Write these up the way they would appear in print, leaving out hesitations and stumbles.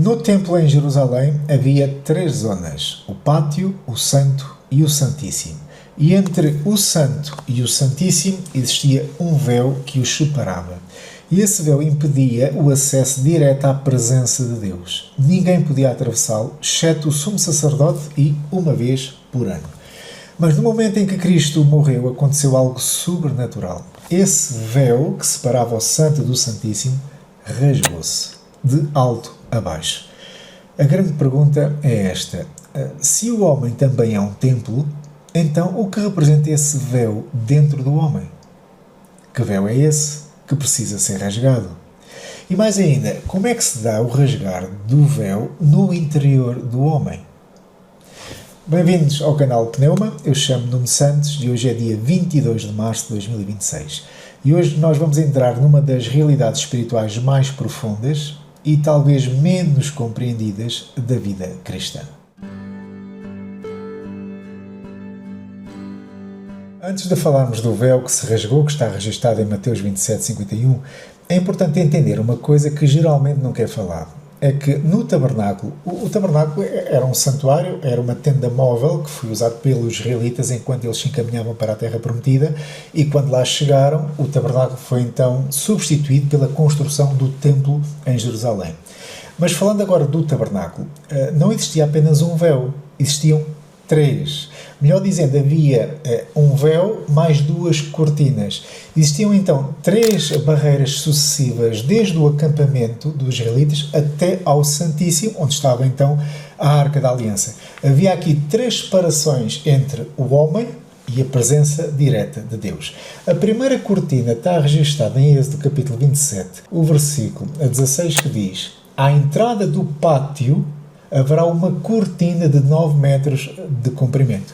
No templo em Jerusalém havia 3 zonas: o pátio, o santo e o santíssimo. E entre o santo e o santíssimo existia um véu que os separava. E esse véu impedia o acesso direto à presença de Deus. Ninguém podia atravessá-lo, exceto o sumo sacerdote e uma vez por ano. Mas no momento em que Cristo morreu, aconteceu algo sobrenatural. Esse véu que separava o santo do santíssimo rasgou-se, de alto a baixo. A grande pergunta é esta: se o homem também é um templo, então o que representa esse véu dentro do homem? Que véu é esse que precisa ser rasgado? E mais ainda, como é que se dá o rasgar do véu no interior do homem? Bem-vindos ao canal Pneuma, eu chamo-me Nuno Santos e hoje é dia 22 de março de 2026. E hoje nós vamos entrar numa das realidades espirituais mais profundas e talvez menos compreendidas da vida cristã. Antes de falarmos do véu que se rasgou, que está registado em Mateus 27:51, é importante entender uma coisa que geralmente não quer falar. É que no tabernáculo, o tabernáculo era um santuário, era uma tenda móvel que foi usado pelos israelitas enquanto eles se encaminhavam para a Terra Prometida, e quando lá chegaram, o tabernáculo foi então substituído pela construção do templo em Jerusalém. Mas falando agora do tabernáculo, não existia apenas um véu, existiam 3. Melhor dizendo, havia um véu mais 2 cortinas. Existiam então 3 barreiras sucessivas desde o acampamento dos israelitas até ao Santíssimo, onde estava então a Arca da Aliança. Havia aqui 3 separações entre o homem e a presença direta de Deus. A primeira cortina está registada em Êxodo capítulo 27, o versículo 16, que diz: à entrada do pátio haverá uma cortina de 9 metros de comprimento.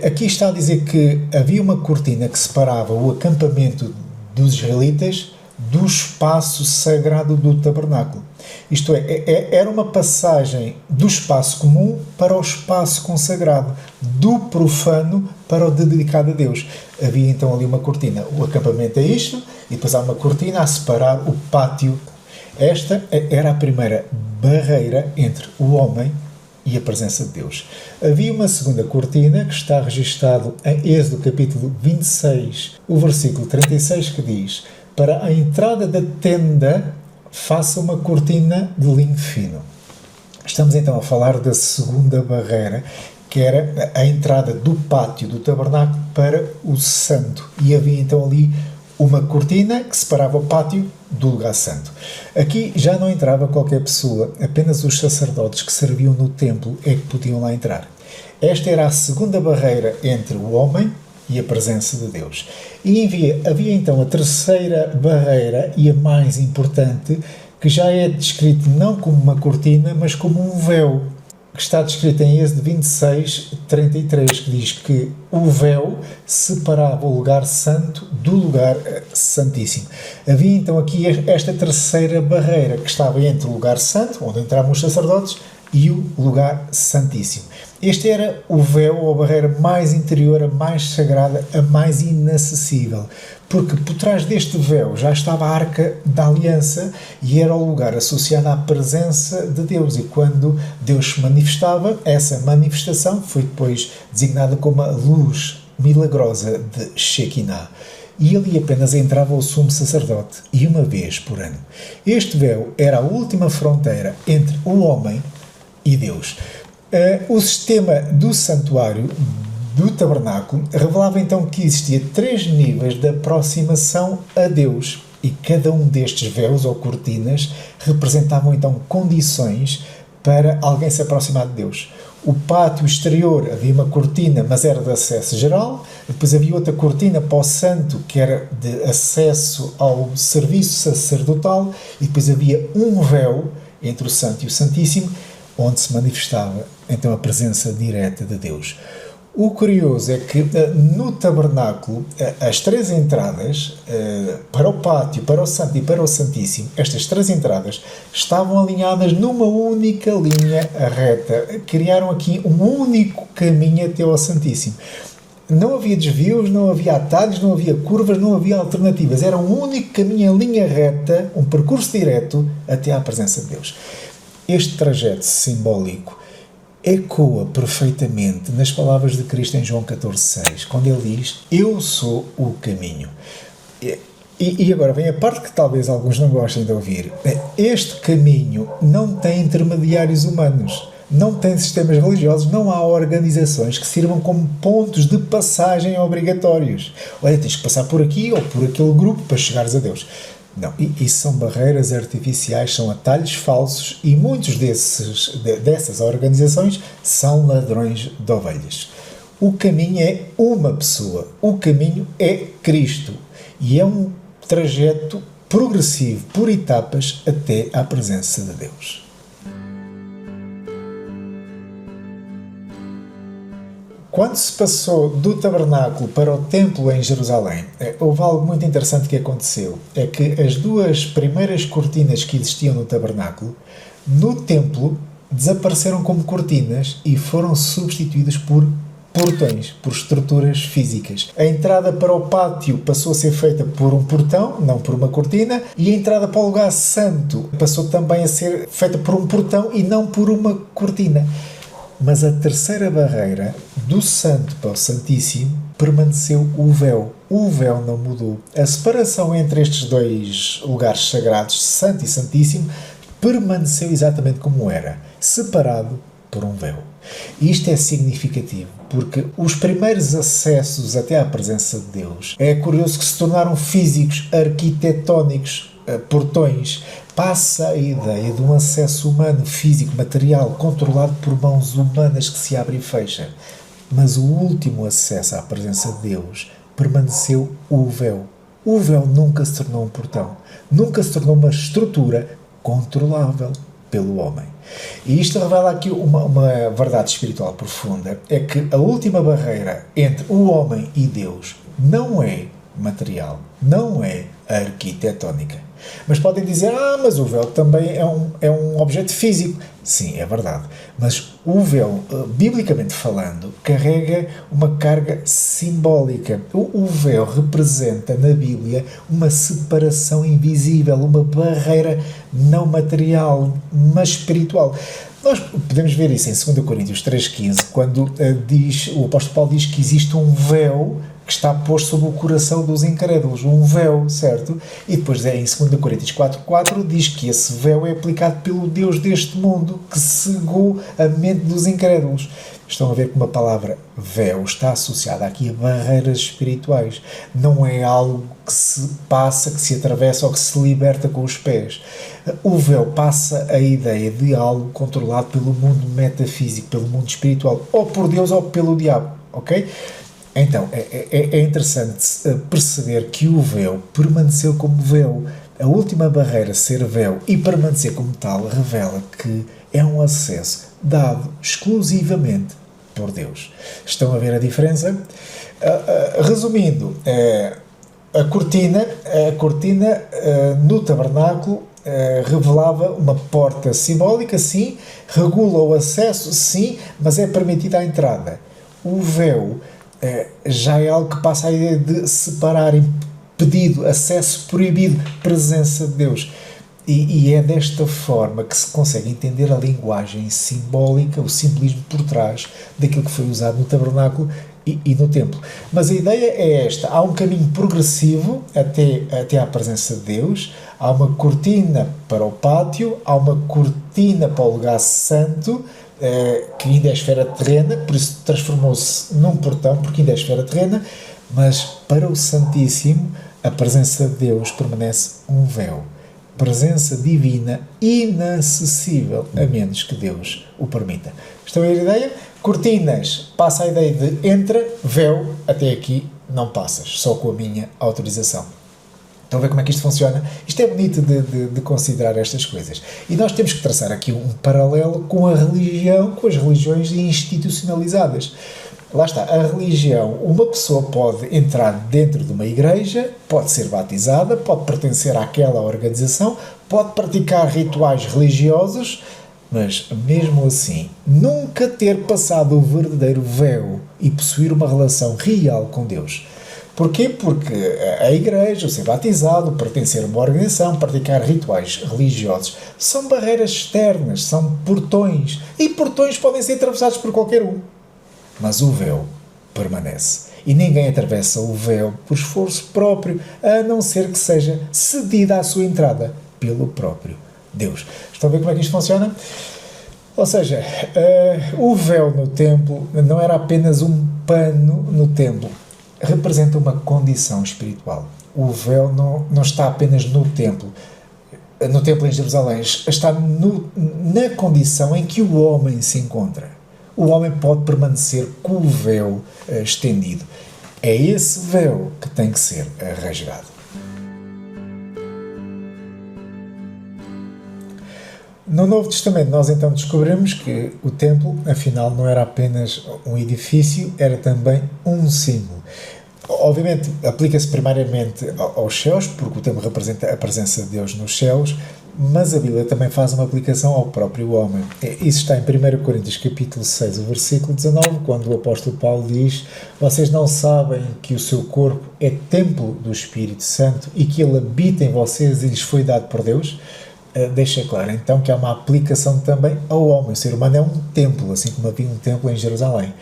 Aqui está a dizer que havia uma cortina que separava o acampamento dos israelitas do espaço sagrado do tabernáculo. Isto é, era uma passagem do espaço comum para o espaço consagrado, do profano para o dedicado a Deus. Havia então ali uma cortina. O acampamento é isto, e depois há uma cortina a separar o pátio. Esta era a primeira barreira entre o homem e a presença de Deus. Havia uma segunda cortina que está registado em Êxodo capítulo 26, o versículo 36, que diz: para a entrada da tenda faça uma cortina de linho fino. Estamos então a falar da segunda barreira, que era a entrada do pátio do tabernáculo para o santo. E havia então ali uma cortina que separava o pátio do lugar santo. Aqui já não entrava qualquer pessoa, apenas os sacerdotes que serviam no templo é que podiam lá entrar. Esta era a segunda barreira entre o homem e a presença de Deus. E havia então a terceira barreira, e a mais importante, que já é descrito não como uma cortina, mas como um véu, que está descrito em Êxodo 26:33, que diz que o véu separava o lugar santo do lugar santíssimo. Havia então aqui esta terceira barreira, que estava entre o lugar santo, onde entravam os sacerdotes, e o lugar santíssimo. Este era o véu, ou a barreira mais interior, a mais sagrada, a mais inacessível, porque por trás deste véu já estava a Arca da Aliança e era o lugar associado à presença de Deus, e quando Deus se manifestava, essa manifestação foi depois designada como a luz milagrosa de Shekinah. E ali apenas entrava o sumo sacerdote, e uma vez por ano. Este véu era a última fronteira entre o homem e Deus. O sistema do santuário do tabernáculo revelava então que existia 3 níveis de aproximação a Deus, e cada um destes véus ou cortinas representavam então condições para alguém se aproximar de Deus. O pátio exterior havia uma cortina, mas era de acesso geral. Depois havia outra cortina para o santo, que era de acesso ao serviço sacerdotal, e depois havia um véu entre o santo e o santíssimo, onde se manifestava então a presença direta de Deus. O curioso é que no tabernáculo, as 3 entradas, para o pátio, para o santo e para o santíssimo, estas 3 entradas estavam alinhadas numa única linha reta. Criaram aqui um único caminho até ao santíssimo. Não havia desvios, não havia atalhos, não havia curvas, não havia alternativas. Era um único caminho em linha reta, um percurso direto até à presença de Deus. Este trajeto simbólico ecoa perfeitamente nas palavras de Cristo em João 14,6, quando ele diz: eu sou o caminho. E agora vem a parte que talvez alguns não gostem de ouvir. Este caminho não tem intermediários humanos, não tem sistemas religiosos, não há organizações que sirvam como pontos de passagem obrigatórios. Olha, tens que passar por aqui ou por aquele grupo para chegares a Deus. Não, isso são barreiras artificiais, são atalhos falsos, e muitos dessas organizações são ladrões de ovelhas. O caminho é uma pessoa, o caminho é Cristo, e é um trajeto progressivo, por etapas, até à presença de Deus. Quando se passou do tabernáculo para o templo em Jerusalém, houve algo muito interessante que aconteceu. É que as duas primeiras cortinas que existiam no tabernáculo, no templo, desapareceram como cortinas e foram substituídas por portões, por estruturas físicas. A entrada para o pátio passou a ser feita por um portão, não por uma cortina, e a entrada para o lugar santo passou também a ser feita por um portão e não por uma cortina. Mas a terceira barreira, do Santo para o Santíssimo, permaneceu o véu. O véu não mudou. A separação entre estes dois lugares sagrados, Santo e Santíssimo, permaneceu exatamente como era, separado por um véu. E isto é significativo, porque os primeiros acessos até à presença de Deus é curioso que se tornaram físicos, arquitetónicos, portões. Passa a ideia de um acesso humano, físico, material, controlado por mãos humanas que se abre e fecha. Mas o último acesso à presença de Deus permaneceu o véu. O véu nunca se tornou um portão, nunca se tornou uma estrutura controlável pelo homem. E isto revela aqui uma verdade espiritual profunda, é que a última barreira entre o homem e Deus não é material, não é arquitetónica. Mas podem dizer, mas o véu também é um objeto físico. Sim, é verdade. Mas o véu, biblicamente falando, carrega uma carga simbólica. O véu representa, na Bíblia, uma separação invisível, uma barreira não material, mas espiritual. Nós podemos ver isso em 2 Coríntios 3,15, quando o apóstolo Paulo diz que existe um véu que está posto sobre o coração dos incrédulos, um véu, certo? E depois em 2 Coríntios 4,4 diz que esse véu é aplicado pelo Deus deste mundo, que cegou a mente dos incrédulos. Estão a ver como a palavra véu está associada aqui a barreiras espirituais. Não é algo que se passa, que se atravessa ou que se liberta com os pés. O véu passa a ideia de algo controlado pelo mundo metafísico, pelo mundo espiritual, ou por Deus ou pelo diabo, ok? Então, é interessante perceber que o véu permaneceu como véu. A última barreira, ser véu, e permanecer como tal, revela que é um acesso dado exclusivamente por Deus. Estão a ver a diferença? Resumindo, a cortina no tabernáculo revelava uma porta simbólica, sim, regula o acesso, sim, mas é permitida a entrada. O véu já é algo que passa a ideia de separar, impedido, acesso proibido, presença de Deus. E é desta forma que se consegue entender a linguagem simbólica, o simbolismo por trás daquilo que foi usado no tabernáculo e no templo. Mas a ideia é esta: há um caminho progressivo até à presença de Deus, há uma cortina para o pátio, há uma cortina para o lugar santo, que ainda é esfera terrena, por isso transformou-se num portão, porque ainda é esfera terrena, mas para o Santíssimo a presença de Deus permanece um véu. Presença divina inacessível, a menos que Deus o permita. Estão a ver a ideia? Cortinas, passa a ideia de entra, véu, até aqui não passas, só com a minha autorização. Estão a ver como é que isto funciona? Isto é bonito de considerar estas coisas. E nós temos que traçar aqui um paralelo com a religião, com as religiões institucionalizadas. Lá está, a religião, uma pessoa pode entrar dentro de uma igreja, pode ser batizada, pode pertencer àquela organização, pode praticar rituais religiosos, mas mesmo assim, nunca ter passado o verdadeiro véu e possuir uma relação real com Deus. Porquê? Porque a igreja, o ser batizado, pertencer a uma organização, praticar rituais religiosos, são barreiras externas, são portões. E portões podem ser atravessados por qualquer um. Mas o véu permanece. E ninguém atravessa o véu por esforço próprio, a não ser que seja cedida a sua entrada pelo próprio Deus. Estão a ver como é que isto funciona? Ou seja, o véu no templo não era apenas um pano no templo, representa uma condição espiritual. O véu não está apenas no templo em Jerusalém, está na condição em que o homem se encontra. O homem pode permanecer com o véu estendido. É esse véu que tem que ser rasgado. No Novo Testamento nós então descobrimos que o templo, afinal, não era apenas um edifício, era também um símbolo. Obviamente, aplica-se primariamente aos céus, porque o templo representa a presença de Deus nos céus, mas a Bíblia também faz uma aplicação ao próprio homem. Isso está em 1 Coríntios capítulo 6, o versículo 19, quando o apóstolo Paulo diz: vocês não sabem que o seu corpo é templo do Espírito Santo e que ele habita em vocês e lhes foi dado por Deus? Deixa claro então que há uma aplicação também ao homem. O ser humano é um templo, assim como havia um templo em Jerusalém.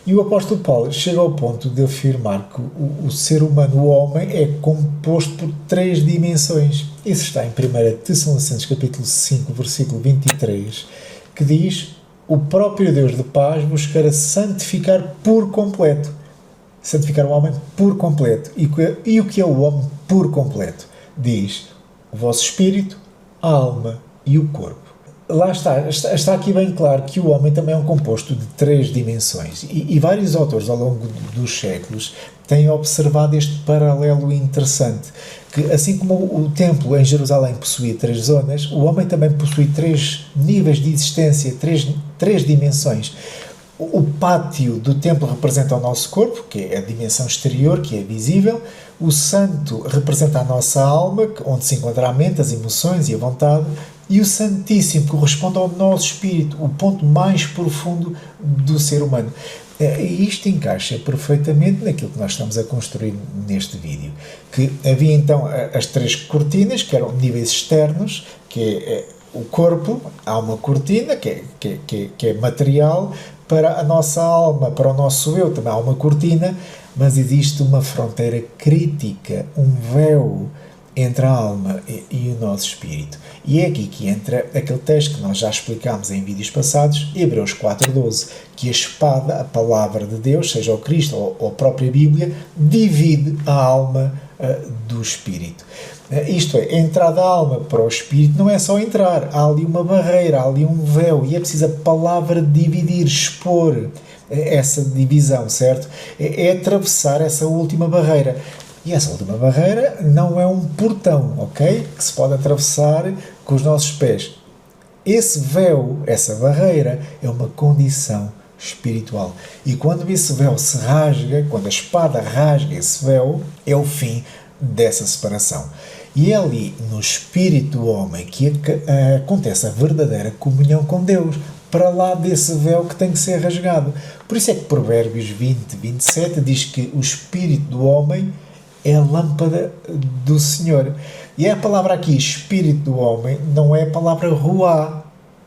E o apóstolo Paulo chega ao ponto de afirmar que o ser humano, o homem, é composto por 3 dimensões. Isso está em 1 Tessalonicenses capítulo 5, versículo 23, que diz: o próprio Deus de paz vos quer santificar por completo. Santificar o homem por completo. E o que é o homem por completo? Diz: o vosso espírito, a alma e o corpo. Lá está aqui bem claro que o homem também é um composto de 3 dimensões e vários autores ao longo dos séculos têm observado este paralelo interessante, que assim como o templo em Jerusalém possuía 3 zonas, o homem também possui 3 níveis de existência, 3 dimensões. O pátio do templo representa o nosso corpo, que é a dimensão exterior, que é visível. O santo representa a nossa alma, onde se encontra a mente, as emoções e a vontade. E o Santíssimo corresponde ao nosso espírito, o ponto mais profundo do ser humano. E isto encaixa perfeitamente naquilo que nós estamos a construir neste vídeo. Que havia então as 3 cortinas, que eram níveis externos, que é o corpo, há uma cortina, que é material. Para a nossa alma, para o nosso eu, também há uma cortina, mas existe uma fronteira crítica, um véu entre a alma e o nosso espírito. E é aqui que entra aquele texto que nós já explicámos em vídeos passados, Hebreus 4:12, que a espada, a palavra de Deus, seja o Cristo ou a própria Bíblia, divide a alma do espírito. Isto é, entrar da alma para o espírito não é só entrar, há ali uma barreira, há ali um véu, e é preciso a palavra dividir, expor essa divisão, certo? É atravessar essa última barreira. E essa última barreira não é um portão, ok? Que se pode atravessar com os nossos pés. Esse véu, essa barreira, é uma condição espiritual. E quando esse véu se rasga, quando a espada rasga esse véu, é o fim dessa separação. E é ali, no espírito do homem, que acontece a verdadeira comunhão com Deus, para lá desse véu que tem que ser rasgado. Por isso é que Provérbios 20, 27 diz que o espírito do homem é a lâmpada do Senhor. E a palavra aqui, espírito do homem, não é a palavra ruá,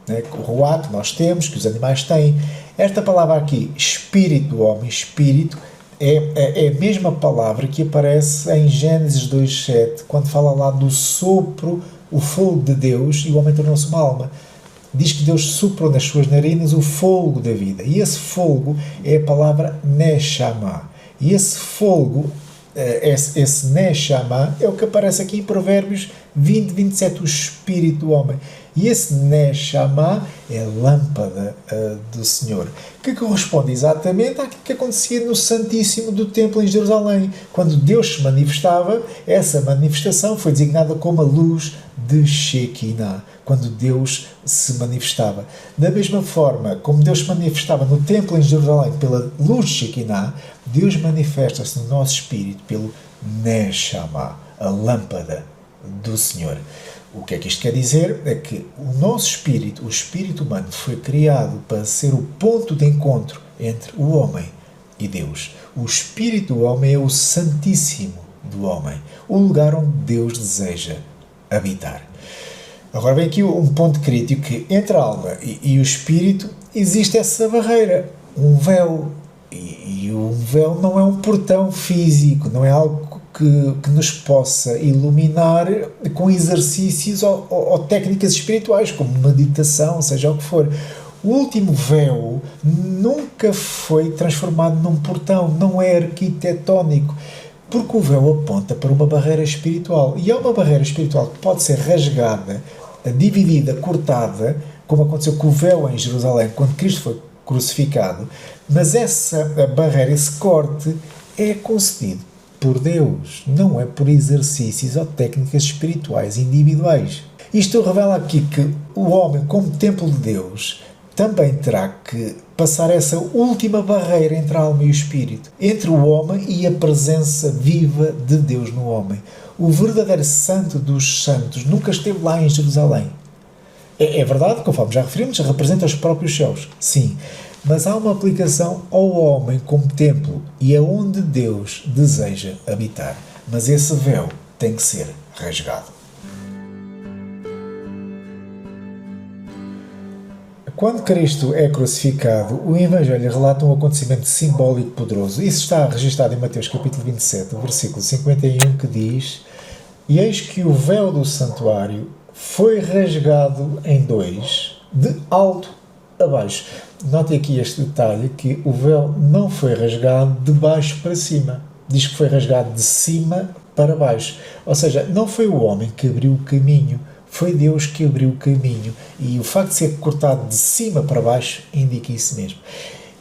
né? O ruá que nós temos, que os animais têm. Esta palavra aqui, espírito do homem, espírito, é a mesma palavra que aparece em Gênesis 2:7, quando fala lá do sopro, o fogo de Deus, e o homem tornou-se uma alma. Diz que Deus soprou nas suas narinas o fogo da vida. E esse fogo é a palavra Neshama. E esse fogo, esse Neshama, é o que aparece aqui em Provérbios 20, 27, o espírito do homem. E esse Neshama é a lâmpada do Senhor, que corresponde exatamente àquilo que acontecia no Santíssimo do Templo em Jerusalém. Quando Deus se manifestava, essa manifestação foi designada como a luz de Shekinah, quando Deus se manifestava. Da mesma forma como Deus se manifestava no Templo em Jerusalém pela luz de Shekinah, Deus manifesta-se no nosso espírito pelo Neshama, a lâmpada do Senhor. O que é que isto quer dizer? É que o nosso espírito, o espírito humano, foi criado para ser o ponto de encontro entre o homem e Deus. O espírito do homem é o santíssimo do homem, o lugar onde Deus deseja habitar. Agora vem aqui um ponto crítico, que entre a alma e o espírito existe essa barreira, um véu. E o véu não é um portão físico, não é algo que nos possa iluminar com exercícios ou técnicas espirituais, como meditação, seja o que for. O último véu nunca foi transformado num portão, não é arquitetónico, porque o véu aponta para uma barreira espiritual. E é uma barreira espiritual que pode ser rasgada, dividida, cortada, como aconteceu com o véu em Jerusalém, quando Cristo foi crucificado, mas essa barreira, esse corte, é concedido por Deus, não é por exercícios ou técnicas espirituais individuais. Isto revela aqui que o homem, como templo de Deus, também terá que passar essa última barreira entre a alma e o espírito, entre o homem e a presença viva de Deus no homem. O verdadeiro santo dos santos nunca esteve lá em Jerusalém. É verdade, conforme já referimos, representa os próprios céus, sim, mas há uma aplicação ao homem como templo e é onde Deus deseja habitar. Mas esse véu tem que ser rasgado. Quando Cristo é crucificado, o Evangelho relata um acontecimento simbólico poderoso. Isso está registado em Mateus capítulo 27, versículo 51, que diz: "E eis que o véu do santuário foi rasgado em dois, de alto a baixo." Note aqui este detalhe, que o véu não foi rasgado de baixo para cima. Diz que foi rasgado de cima para baixo. Ou seja, não foi o homem que abriu o caminho, foi Deus que abriu o caminho. E o facto de ser cortado de cima para baixo indica isso mesmo.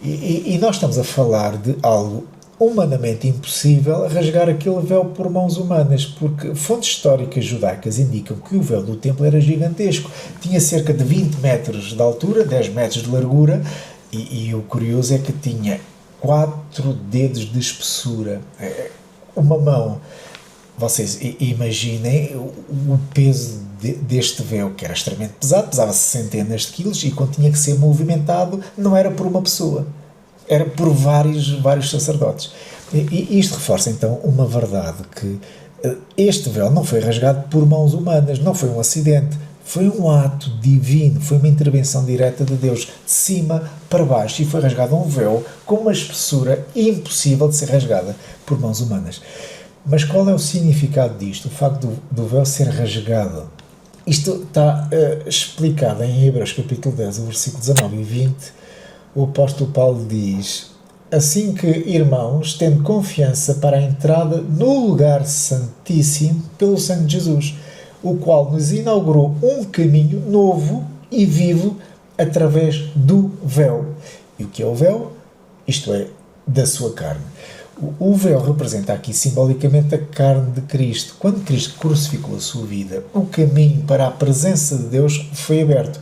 E nós estamos a falar de algo humanamente impossível, rasgar aquele véu por mãos humanas, porque fontes históricas judaicas indicam que o véu do templo era gigantesco, tinha cerca de 20 metros de altura, 10 metros de largura, e o curioso é que tinha 4 dedos de espessura, uma mão. Vocês imaginem o peso deste véu, que era extremamente pesado, pesava centenas de quilos, e quando tinha que ser movimentado não era por uma pessoa, era por vários sacerdotes. E isto reforça então uma verdade, que este véu não foi rasgado por mãos humanas, não foi um acidente, foi um ato divino, foi uma intervenção direta de Deus, de cima para baixo, e foi rasgado um véu com uma espessura impossível de ser rasgada por mãos humanas. Mas qual é o significado disto, o facto do véu ser rasgado? Isto está explicado em Hebreus capítulo 10, versículo 19 e 20, o apóstolo Paulo diz: "Assim que, irmãos, tendo confiança para a entrada no lugar santíssimo pelo sangue de Jesus, o qual nos inaugurou um caminho novo e vivo através do véu." E o que é o véu? Isto é, da sua carne. O véu representa aqui simbolicamente a carne de Cristo. Quando Cristo crucificou a sua vida, o caminho para a presença de Deus foi aberto.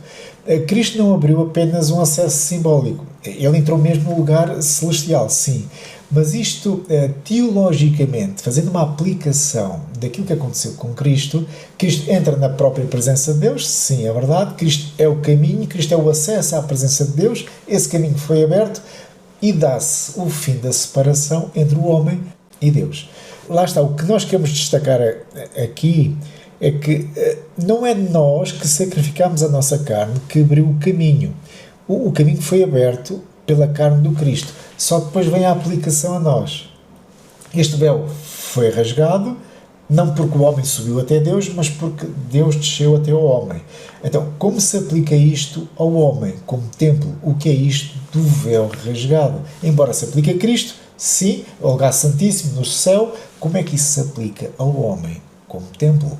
Cristo não abriu apenas um acesso simbólico, ele entrou mesmo no lugar celestial, sim, mas isto teologicamente, fazendo uma aplicação daquilo que aconteceu com Cristo, Cristo entra na própria presença de Deus, sim, é verdade, Cristo é o caminho, Cristo é o acesso à presença de Deus, esse caminho foi aberto e dá-se o fim da separação entre o homem e Deus. Lá está, o que nós queremos destacar aqui é que não é nós que sacrificamos a nossa carne que abriu o caminho. O caminho foi aberto pela carne do Cristo. Só depois vem a aplicação a nós. Este véu foi rasgado, não porque o homem subiu até Deus, mas porque Deus desceu até o homem. Então, como se aplica isto ao homem como templo? O que é isto do véu rasgado? Embora se aplique a Cristo, sim, ao lugar santíssimo no céu, como é que isso se aplica ao homem como templo?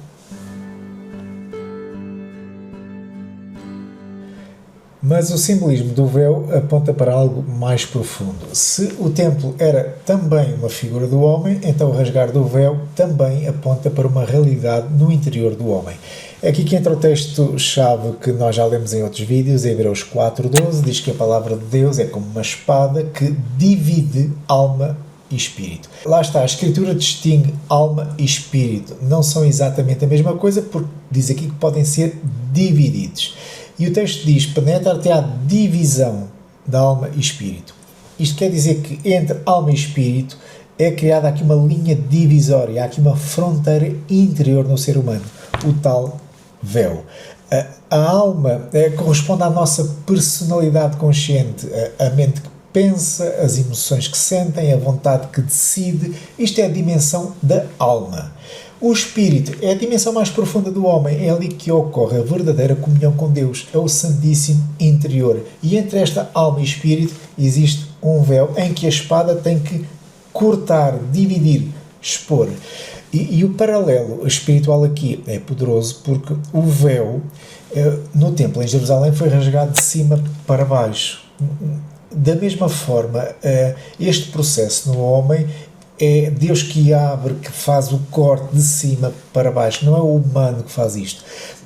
Mas o simbolismo do véu aponta para algo mais profundo. Se o templo era também uma figura do homem, então o rasgar do véu também aponta para uma realidade no interior do homem. É aqui que entra o texto-chave que nós já lemos em outros vídeos, em Hebreus 4:12, diz que a palavra de Deus é como uma espada que divide alma e espírito. Lá está, a Escritura distingue alma e espírito. Não são exatamente a mesma coisa, porque diz aqui que podem ser divididos. E o texto diz: penetra até à divisão da alma e espírito. Isto quer dizer que entre alma e espírito é criada aqui uma linha divisória, há aqui uma fronteira interior no ser humano, o tal véu. A alma corresponde à nossa personalidade consciente, a mente que pensa, as emoções que sentem, a vontade que decide. Isto é a dimensão da alma. O espírito é a dimensão mais profunda do homem, é ali que ocorre a verdadeira comunhão com Deus, é o Santíssimo Interior. E entre esta alma e espírito existe um véu em que a espada tem que cortar, dividir, expor. E o paralelo espiritual aqui é poderoso porque o véu no templo em Jerusalém foi rasgado de cima para baixo. Da mesma forma, este processo no homem é Deus que abre, que faz o corte de cima para baixo, não é o humano que faz isto.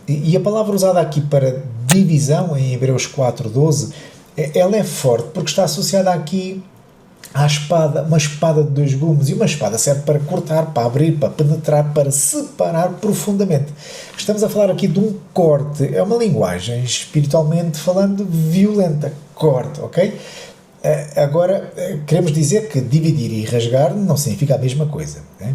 E a palavra usada aqui para divisão, em Hebreus 4:12, ela é forte porque está associada aqui à espada, uma espada de dois gumes, e uma espada serve para cortar, para abrir, para penetrar, para separar profundamente. Estamos a falar aqui de um corte, é uma linguagem espiritualmente falando violenta, corte, ok? Agora, queremos dizer que dividir e rasgar não significa a mesma coisa, né?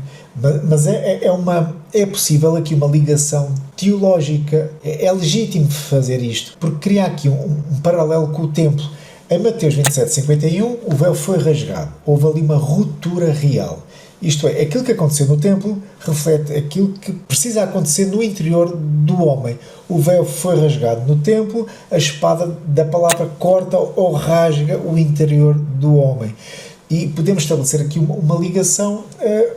Mas é possível aqui uma ligação teológica, é legítimo fazer isto, porque cria aqui um paralelo com o templo. Em Mateus 27:51, o véu foi rasgado, houve ali uma ruptura real. Isto é, aquilo que aconteceu no templo reflete aquilo que precisa acontecer no interior do homem. O véu foi rasgado no templo, a espada da palavra corta ou rasga o interior do homem. E podemos estabelecer aqui uma ligação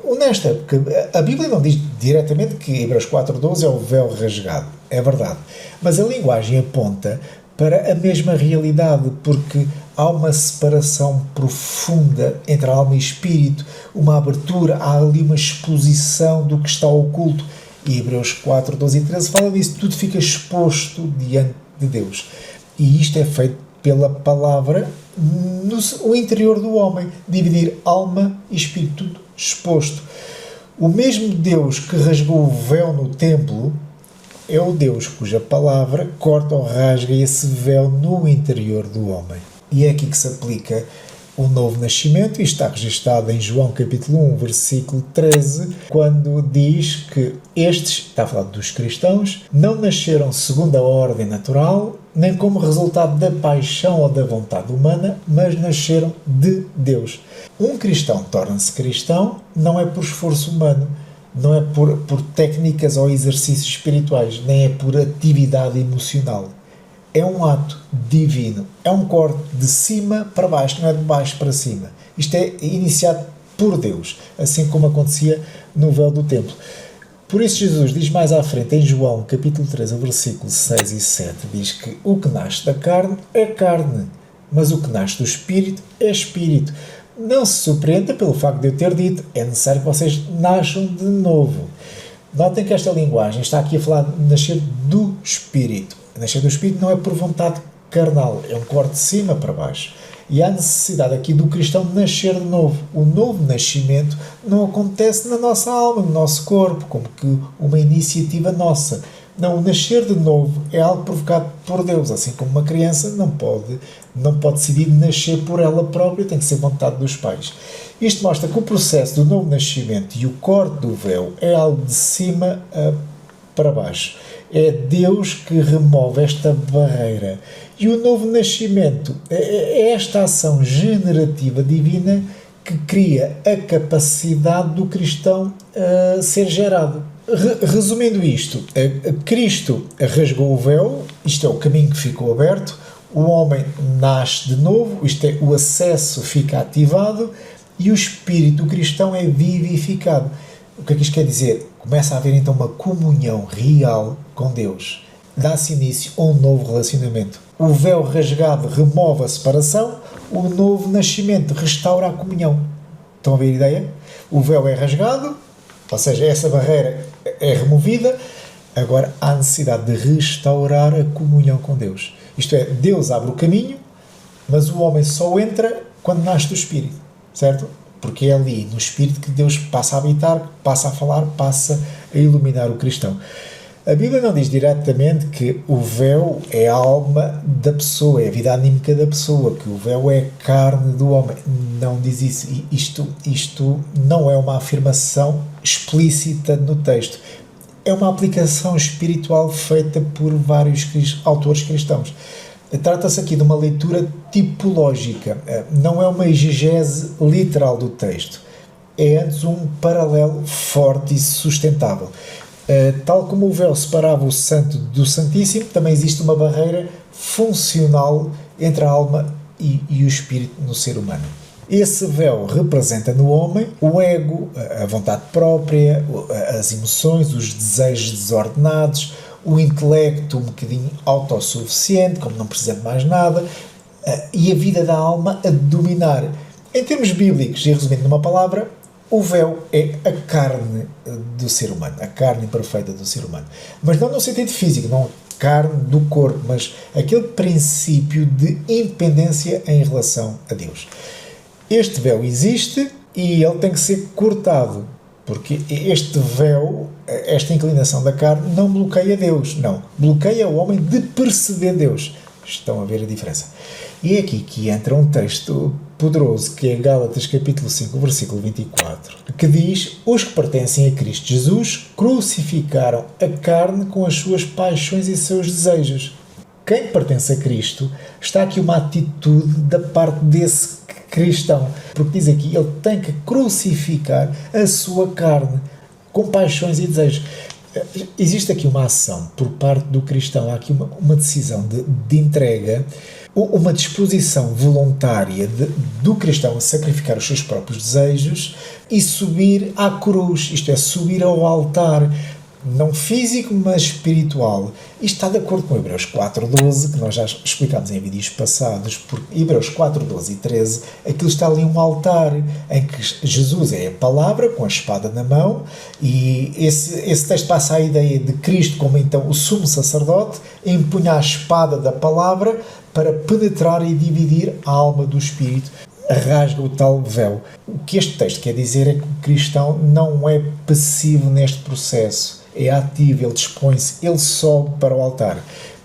honesta, porque a Bíblia não diz diretamente que Hebreus 4:12 é o véu rasgado, é verdade. Mas a linguagem aponta para a mesma realidade, porque há uma separação profunda entre a alma e espírito, uma abertura, há ali uma exposição do que está oculto. E Hebreus 4:12 e 13 fala disso, tudo fica exposto diante de Deus. E isto é feito pela palavra no interior do homem, dividir alma e espírito, tudo exposto. O mesmo Deus que rasgou o véu no templo é o Deus cuja palavra corta ou rasga esse véu no interior do homem. E é aqui que se aplica o novo nascimento, e está registado em João capítulo 1, versículo 13, quando diz que estes, está a falar dos cristãos, não nasceram segundo a ordem natural, nem como resultado da paixão ou da vontade humana, mas nasceram de Deus. Um cristão torna-se cristão não é por esforço humano, não é por técnicas ou exercícios espirituais, nem é por atividade emocional. É um ato divino, é um corte de cima para baixo, não é de baixo para cima. Isto é iniciado por Deus, assim como acontecia no véu do templo. Por isso Jesus diz mais à frente, em João capítulo 3, versículos 6 e 7, diz que o que nasce da carne é carne, mas o que nasce do Espírito é Espírito. Não se surpreenda pelo facto de eu ter dito, é necessário que vocês nasçam de novo. Notem que esta linguagem está aqui a falar de nascer do Espírito. Nascer do Espírito não é por vontade carnal, é um corte de cima para baixo. E há necessidade aqui do cristão nascer de novo. O novo nascimento não acontece na nossa alma, no nosso corpo, como que uma iniciativa nossa. Não, o nascer de novo é algo provocado por Deus, assim como uma criança não pode decidir nascer por ela própria, tem que ser vontade dos pais. Isto mostra que o processo do novo nascimento e o corte do véu é algo de cima para baixo. É Deus que remove esta barreira. E o novo nascimento é esta ação generativa divina que cria a capacidade do cristão ser gerado. Resumindo isto, Cristo rasgou o véu, isto é o caminho que ficou aberto, o homem nasce de novo, isto é, o acesso fica ativado e o espírito cristão é vivificado. O que é que isto quer dizer? Começa a haver então uma comunhão real com Deus. Dá-se início a um novo relacionamento. O véu rasgado remove a separação, o novo nascimento restaura a comunhão. Estão a ver a ideia? O véu é rasgado, ou seja, essa barreira é removida, agora há necessidade de restaurar a comunhão com Deus. Isto é, Deus abre o caminho, mas o homem só entra quando nasce do Espírito, certo? Porque é ali, no Espírito, que Deus passa a habitar, passa a falar, passa a iluminar o cristão. A Bíblia não diz diretamente que o véu é a alma da pessoa, é a vida anímica da pessoa, que o véu é a carne do homem. Não diz isso. Isto não é uma afirmação explícita no texto. É uma aplicação espiritual feita por vários autores cristãos. Trata-se aqui de uma leitura tipológica, não é uma exegese literal do texto. É antes um paralelo forte e sustentável. Tal como o véu separava o santo do santíssimo, também existe uma barreira funcional entre a alma e o espírito no ser humano. Esse véu representa no homem o ego, a vontade própria, as emoções, os desejos desordenados, o intelecto um bocadinho autossuficiente, como não precisa de mais nada, e a vida da alma a dominar. Em termos bíblicos, e resumindo numa palavra, o véu é a carne do ser humano, a carne imperfeita do ser humano. Mas não no sentido físico, não carne do corpo, mas aquele princípio de independência em relação a Deus. Este véu existe e ele tem que ser cortado, porque este véu, esta inclinação da carne, não bloqueia Deus, não. Bloqueia o homem de perceber Deus. Estão a ver a diferença. E é aqui que entra um texto poderoso, que é Gálatas capítulo 5, versículo 24, que diz: os que pertencem a Cristo Jesus crucificaram a carne com as suas paixões e seus desejos. Quem pertence a Cristo, está aqui uma atitude da parte desse cristão, porque diz aqui, ele tem que crucificar a sua carne com paixões e desejos. Existe aqui uma ação por parte do cristão, há aqui uma decisão de entrega, uma disposição voluntária do cristão a sacrificar os seus próprios desejos e subir à cruz, isto é, subir ao altar, não físico, mas espiritual. Isto está de acordo com Hebreus 4.12, que nós já explicámos em vídeos passados, porque Hebreus 4.12 e 13, aquilo está ali um altar, em que Jesus é a palavra, com a espada na mão, e esse texto passa a ideia de Cristo como então o sumo sacerdote, empunha a espada da palavra para penetrar e dividir a alma do espírito, rasga o tal véu. O que este texto quer dizer é que o cristão não é passivo neste processo, é ativo, ele dispõe-se, ele sobe para o altar.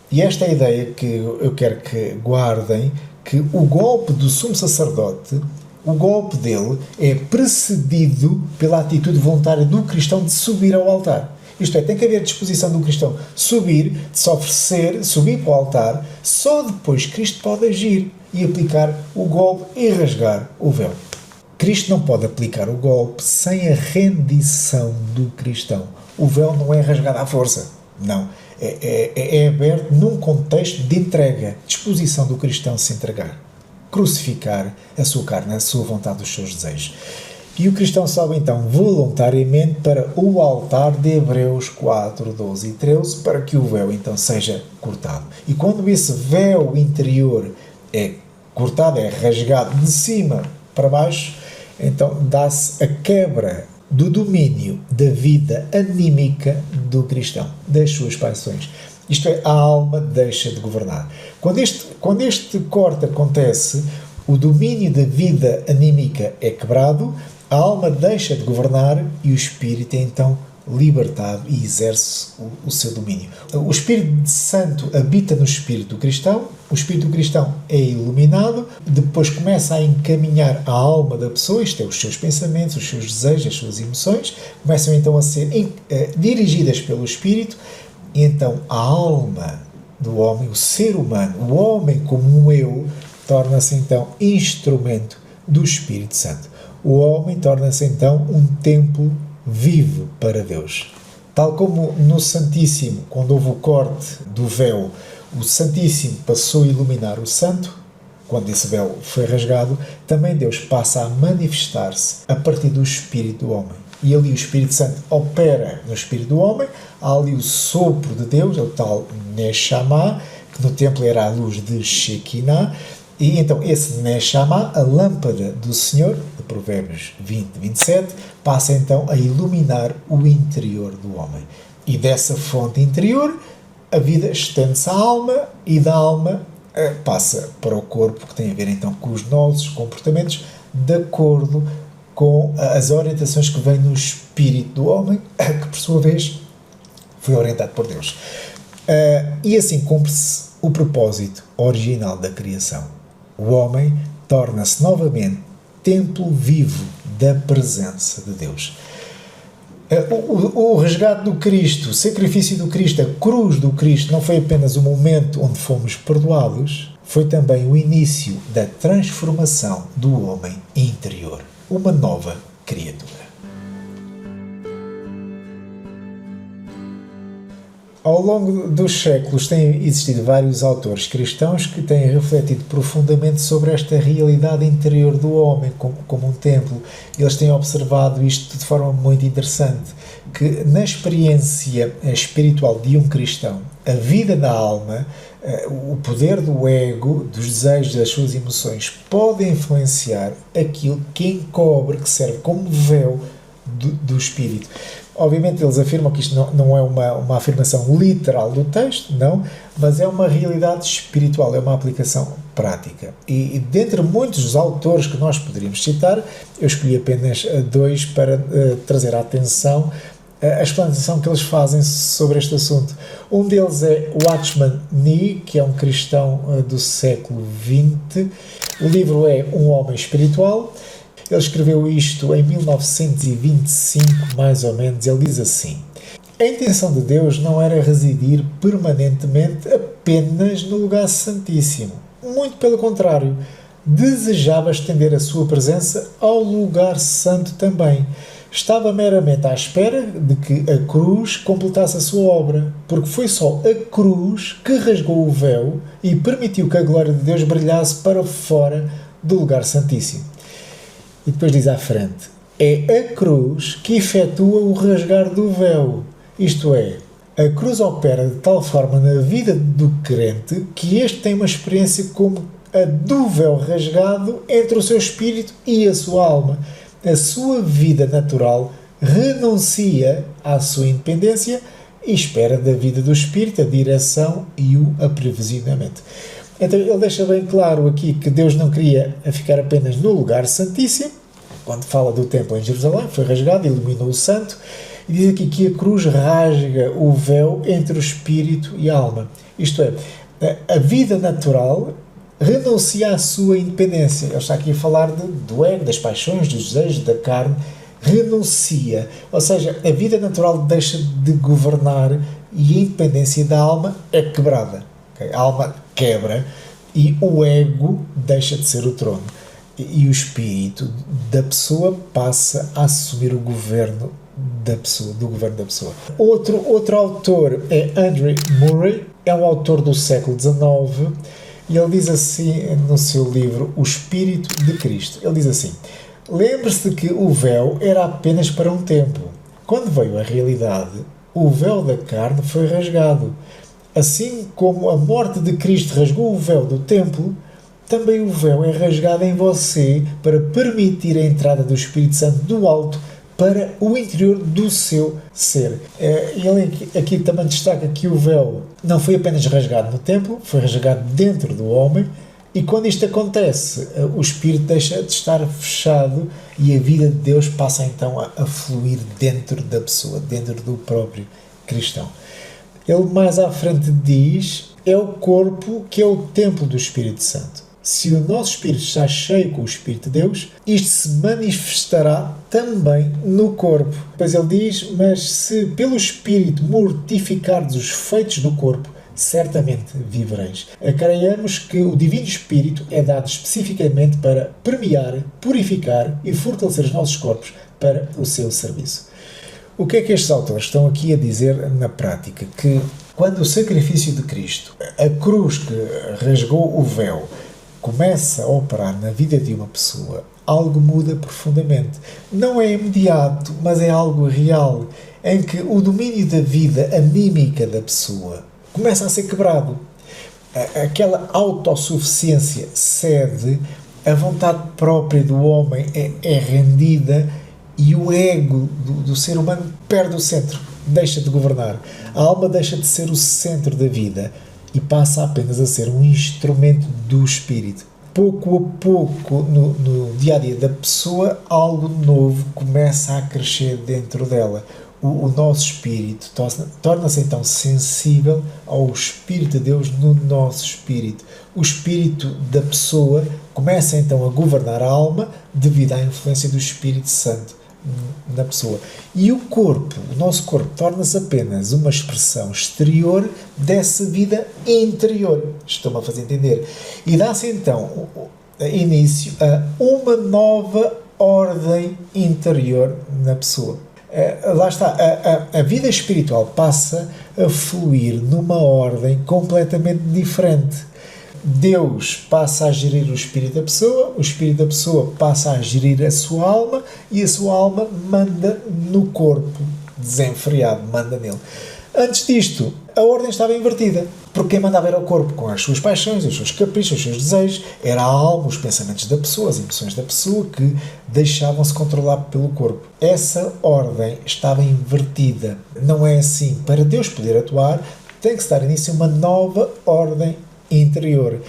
E esta é a ideia que eu quero que guardem, que o golpe do sumo sacerdote, o golpe dele é precedido pela atitude voluntária do cristão de subir ao altar. Isto é, tem que haver disposição do cristão subir, de se oferecer, subir para o altar, só depois Cristo pode agir e aplicar o golpe e rasgar o véu. Cristo não pode aplicar o golpe sem a rendição do cristão. O véu não é rasgado à força, não. É aberto num contexto de entrega, disposição do cristão se entregar, crucificar a sua carne, a sua vontade, os seus desejos. E o cristão sobe então voluntariamente para o altar de Hebreus 4, 12 e 13, para que o véu então seja cortado. E quando esse véu interior é cortado, é rasgado de cima para baixo, então dá-se a quebra do domínio da vida anímica do cristão, das suas paixões. Isto é, a alma deixa de governar. Quando este corte acontece, o domínio da vida anímica é quebrado, a alma deixa de governar e o espírito é então libertado e exerce o seu domínio. O Espírito Santo habita no espírito do cristão, o espírito do cristão é iluminado, depois começa a encaminhar a alma da pessoa, isto é, os seus pensamentos, os seus desejos, as suas emoções, começam então a ser dirigidas pelo espírito, e então a alma do homem, o ser humano, o homem como um eu, torna-se então instrumento do Espírito Santo. O homem torna-se então um templo vivo para Deus. Tal como no Santíssimo, quando houve o corte do véu, o Santíssimo passou a iluminar o Santo, quando esse véu foi rasgado, também Deus passa a manifestar-se a partir do Espírito do homem. E ali o Espírito Santo opera no Espírito do homem, há ali o sopro de Deus, é o tal Neshama, que no templo era a luz de Shekinah, e então esse Neshama, a lâmpada do Senhor, de Provérbios 20, 27, passa então a iluminar o interior do homem. E dessa fonte interior, a vida estende-se à alma, e da alma passa para o corpo, que tem a ver então com os nossos comportamentos, de acordo com as orientações que vêm no espírito do homem, que por sua vez foi orientado por Deus. E assim cumpre-se o propósito original da criação. O homem torna-se novamente templo vivo da presença de Deus. O resgate do Cristo, o sacrifício do Cristo, a cruz do Cristo, não foi apenas o momento onde fomos perdoados, foi também o início da transformação do homem interior, uma nova criatura. Ao longo dos séculos têm existido vários autores cristãos que têm refletido profundamente sobre esta realidade interior do homem como um templo. Eles têm observado isto de forma muito interessante, que na experiência espiritual de um cristão, a vida da alma, o poder do ego, dos desejos, das suas emoções, pode influenciar aquilo que encobre, que serve como véu do espírito. Obviamente eles afirmam que isto não é uma afirmação literal do texto, não, mas é uma realidade espiritual, é uma aplicação prática. E dentre muitos autores que nós poderíamos citar, eu escolhi apenas dois para trazer à atenção a explanação que eles fazem sobre este assunto. Um deles é Watchman Nee, que é um cristão do século XX. O livro é Um Homem Espiritual. Ele escreveu isto em 1925, mais ou menos. Ele diz assim: a intenção de Deus não era residir permanentemente apenas no lugar santíssimo. Muito pelo contrário, desejava estender a sua presença ao lugar santo também. Estava meramente à espera de que a cruz completasse a sua obra, porque foi só a cruz que rasgou o véu e permitiu que a glória de Deus brilhasse para fora do lugar santíssimo. E depois diz à frente: é a cruz que efetua o rasgar do véu. Isto é, a cruz opera de tal forma na vida do crente que este tem uma experiência como a do véu rasgado entre o seu espírito e a sua alma. A sua vida natural renuncia à sua independência e espera da vida do espírito a direção e o aprovisionamento. Então ele deixa bem claro aqui que Deus não queria ficar apenas no lugar santíssimo, quando fala do templo em Jerusalém, foi rasgado, iluminou o santo, e diz aqui que a cruz rasga o véu entre o espírito e a alma. Isto é, a vida natural renuncia à sua independência. Ele está aqui a falar do ego, das paixões, dos desejos, da carne, renuncia. Ou seja, a vida natural deixa de governar e a independência da alma é quebrada. A alma quebra e o ego deixa de ser o trono. E o espírito da pessoa passa a assumir o governo da pessoa, do governo da pessoa. Outro autor é Andrew Murray, é um autor do século XIX, e ele diz assim no seu livro O Espírito de Cristo. Ele diz assim: lembre-se de que o véu era apenas para um tempo. Quando veio a realidade, o véu da carne foi rasgado. Assim como a morte de Cristo rasgou o véu do templo, também o véu é rasgado em você para permitir a entrada do Espírito Santo do alto para o interior do seu ser. Ele aqui também destaca que o véu não foi apenas rasgado no templo, foi rasgado dentro do homem, e quando isto acontece, o Espírito deixa de estar fechado e a vida de Deus passa então a fluir dentro da pessoa, dentro do próprio cristão. Ele mais à frente diz: é o corpo que é o templo do Espírito Santo. Se o nosso espírito está cheio com o Espírito de Deus, isto se manifestará também no corpo. Depois ele diz: mas se pelo Espírito mortificardes os feitos do corpo, certamente vivereis. Acreiamos que o Divino Espírito é dado especificamente para premiar, purificar e fortalecer os nossos corpos para o seu serviço. O que é que estes autores estão aqui a dizer na prática? Que quando o sacrifício de Cristo, a cruz que rasgou o véu, começa a operar na vida de uma pessoa, algo muda profundamente. Não é imediato, mas é algo real, em que o domínio da vida anímica da pessoa começa a ser quebrado. Aquela autossuficiência cede, a vontade própria do homem é rendida e o ego do ser humano perde o centro, deixa de governar. A alma deixa de ser o centro da vida e passa apenas a ser um instrumento do espírito. Pouco a pouco, no dia-a-dia da pessoa, algo novo começa a crescer dentro dela. o nosso espírito torna-se então sensível ao Espírito de Deus no nosso espírito. O espírito da pessoa começa então a governar a alma devido à influência do Espírito Santo na pessoa. E o nosso corpo, torna-se apenas uma expressão exterior dessa vida interior. Estou-me a fazer entender. E dá-se então início a uma nova ordem interior na pessoa. Lá está, a vida espiritual passa a fluir numa ordem completamente diferente. Deus passa a gerir o espírito da pessoa, o espírito da pessoa passa a gerir a sua alma e a sua alma manda no corpo, desenfreado, manda nele. Antes disto, a ordem estava invertida, porque quem mandava era o corpo, com as suas paixões, os seus caprichos, os seus desejos, era a alma, os pensamentos da pessoa, as emoções da pessoa que deixavam-se controlar pelo corpo. Essa ordem estava invertida. Não é assim. Para Deus poder atuar, tem que se dar início a uma nova ordem interior.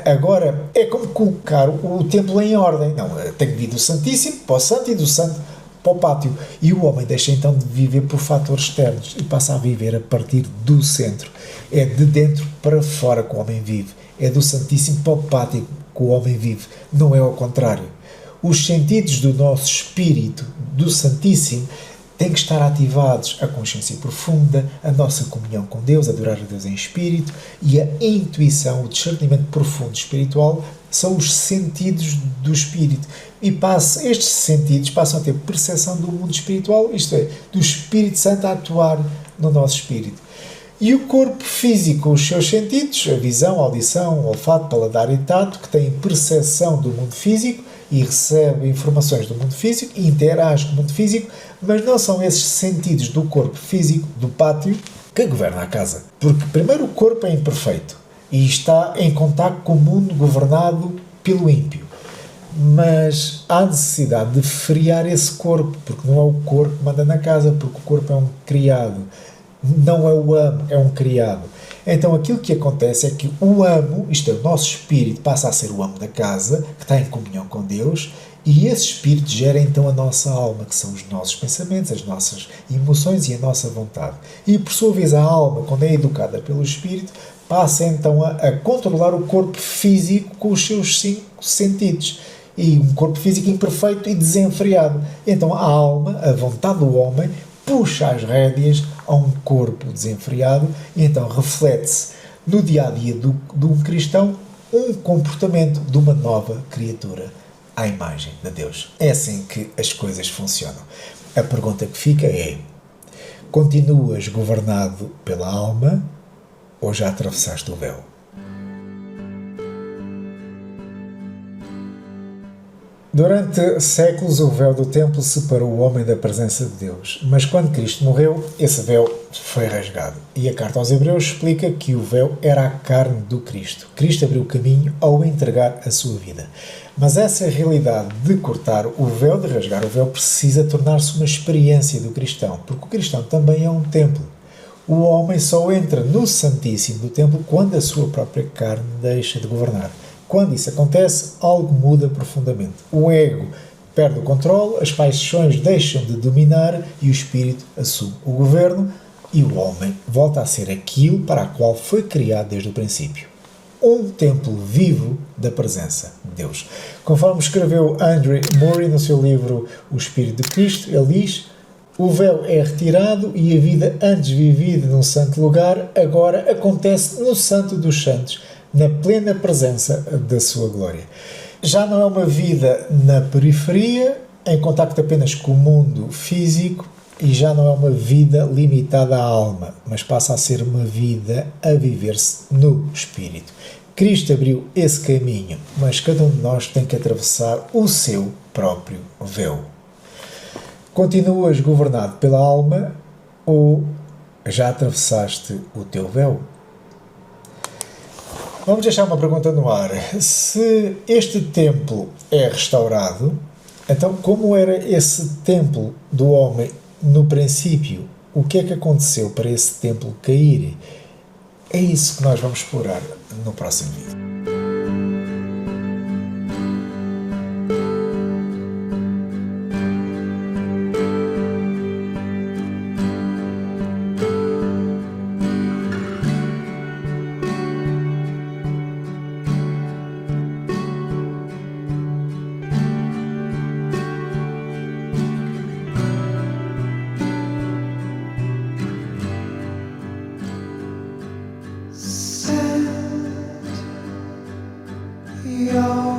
Agora, é como colocar o templo em ordem. Não, tem que vir do Santíssimo para o Santo e do Santo para o pátio. E o homem deixa então de viver por fatores externos e passa a viver a partir do centro. É de dentro para fora que o homem vive. É do Santíssimo para o pátio que o homem vive. Não é ao contrário. Os sentidos do nosso espírito, do Santíssimo, têm que estar ativados: a consciência profunda, a nossa comunhão com Deus, adorar a Deus em espírito, e a intuição, o discernimento profundo espiritual, são os sentidos do espírito. E estes sentidos passam a ter percepção do mundo espiritual, isto é, do Espírito Santo a atuar no nosso espírito. E o corpo físico, os seus sentidos, a visão, a audição, o olfato, paladar e tato, que têm percepção do mundo físico e recebe informações do mundo físico e interage com o mundo físico, mas não são esses sentidos do corpo físico, do pátio, que governam a casa. Porque, primeiro, o corpo é imperfeito e está em contacto com o mundo governado pelo ímpio. Mas há necessidade de frear esse corpo, porque não é o corpo que manda na casa, porque o corpo é um criado. Não é o amo, é um criado. Então aquilo que acontece é que o amo, isto é, o nosso espírito, passa a ser o amo da casa, que está em comunhão com Deus, e esse espírito gera então a nossa alma, que são os nossos pensamentos, as nossas emoções e a nossa vontade. E por sua vez a alma, quando é educada pelo espírito, passa então a controlar o corpo físico com os seus 5 sentidos. E um corpo físico imperfeito e desenfreado. Então a alma, a vontade do homem, puxa as rédeas a um corpo desenfreado e então reflete-se no dia-a-dia de um cristão um comportamento de uma nova criatura à imagem de Deus. É assim que as coisas funcionam. A pergunta que fica é: continuas governado pela alma ou já atravessaste o véu? Durante séculos, o véu do templo separou o homem da presença de Deus, mas quando Cristo morreu, esse véu foi rasgado. E a carta aos Hebreus explica que o véu era a carne do Cristo. Cristo abriu o caminho ao entregar a sua vida. Mas essa realidade de cortar o véu, de rasgar o véu, precisa tornar-se uma experiência do cristão, porque o cristão também é um templo. O homem só entra no Santíssimo do templo quando a sua própria carne deixa de governar. Quando isso acontece, algo muda profundamente. O ego perde o controle, as paixões deixam de dominar e o espírito assume o governo e o homem volta a ser aquilo para o qual foi criado desde o princípio. Um templo vivo da presença de Deus. Conforme escreveu Andrew Murray no seu livro O Espírito de Cristo, ele diz: o véu é retirado e a vida antes vivida num santo lugar agora acontece no Santo dos Santos, na plena presença da sua glória. Já não é uma vida na periferia, em contacto apenas com o mundo físico, e já não é uma vida limitada à alma, mas passa a ser uma vida a viver-se no Espírito. Cristo abriu esse caminho, mas cada um de nós tem que atravessar o seu próprio véu. Continuas governado pela alma ou já atravessaste o teu véu? Vamos deixar uma pergunta no ar. Se este templo é restaurado, então como era esse templo do homem no princípio? O que é que aconteceu para esse templo cair? É isso que nós vamos explorar no próximo vídeo. go.